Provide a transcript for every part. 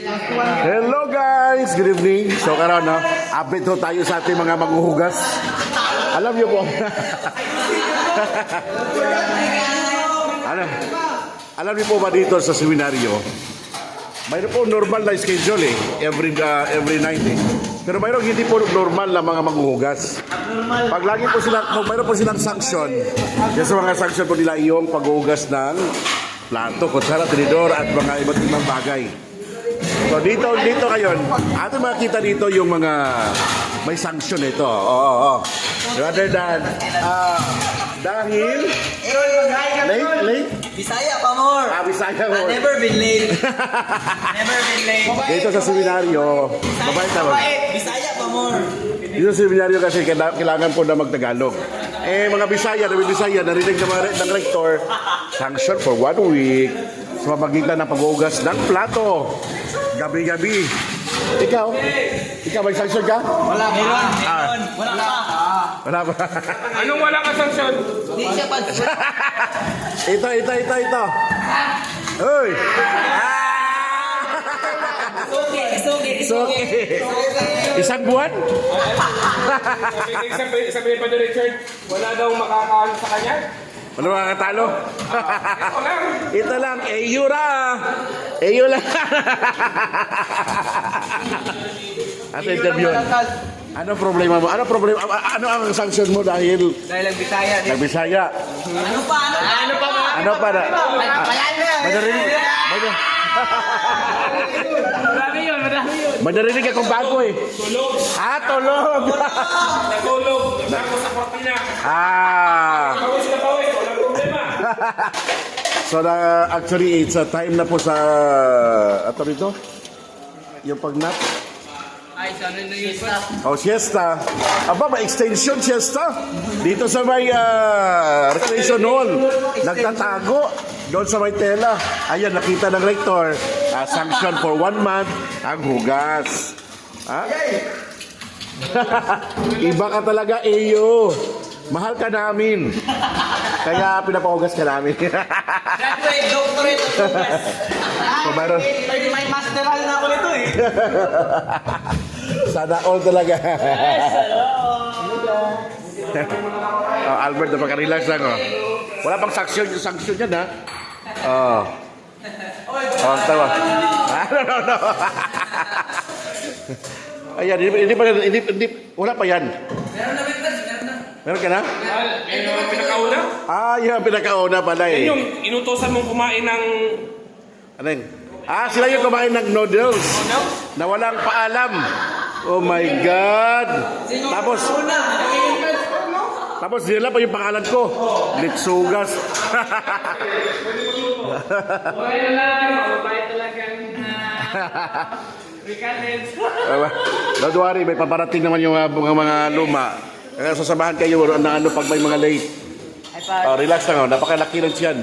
Hello guys! Good evening. So karon no, update ho tayo sa ating mga maghuhugas. Alam niyo po. alam niyo po ba dito sa seminaryo? Mayroon po normal na schedule every night Pero mayroon hindi po normal na mga maghuhugas. Pag lagi po mayroon po silang sanction. Yan sa mga sanction po nila yung paghuhugas ng plato, kutsara, tinidor at mga iba't ibang bagay. So dito ngayon, ato makita dito yung mga may sanction ito. Oo. Rather than dahil late? Bisaya pa more. Bisaya mo. Never been late. Never been late. Dito sa seminaryo, mabait naman. Bisaya pa more. Dito sa seminaryo kasi kailangan po na magtagalog. Mga Bisaya, narinig ng rector, sanction for 1 week sa pamagitan ng paghuhugas ng plato. Gabi-gabi. Ikaw may sanction ka? Wala pa. Wala pa. Anong wala ka sanction? Hindi siya pa. Ito. Uy! Sugi. Isang buwan? Sabi pa ni Richard, wala daw makakaano sa kanya. Ano mga katalo? Ito lang. Ito lang, Eyo lang. At interview. Ano problema mo? Ano ang sanction mo dahil Bisaya. Nagbisaya? Ano pa? Ano pa na? Madarinig. Madarinig akong bago Tulog. Tulog. Natulog. Ako sa kortina. Pawis na pawis. Walang problema. So actually it's a time na po sa ato rito. Yung pagnap. Ay, sana na yung staff. Siesta. Aba, may extension siesta. Dito sa may recreation hall. Nagtatago. Doon sa may tela. Ayan, nakita ng rector. Sanction for 1 month ang hugas. Iba ka talaga, Eyo. Mahal ka namin. Kaya pinapahugas ka namin. Graduate, doctorate. So, mayroon. May masteral na ako nito Sana all talaga. Albert, napaka-relax lang. Wala pang sanction yan, ha? Tawa. No. Ayan, hindi, wala pa yan. Meron ka na? Yung pinakauna? Yan, pinakauna pala Yung inutosan mong kumain ng... Ano yun? Sila yung kumain ng noodles na walang paalam. Oh my God! Tapos nila pa yung pangalan ko. Litsugas. Mabay talagang... Recalents. Don't worry, may paparating naman yung mga luma. Kaya sasamahan kayo na pag may mga late. Relax lang. Napakalaki lang siyan.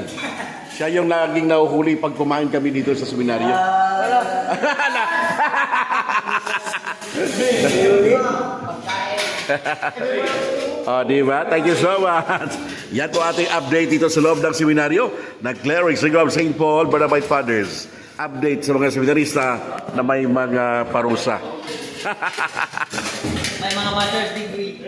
Siya yung naging nahuhuli pag kumain kami dito sa seminaryo. Diba? Thank you so much. Yan po ating update dito sa loob ng seminaryo ng Clerics of St. Paul Barnabite Fathers. Update sa mga seminarista na may mga parusa. May mga master's degree.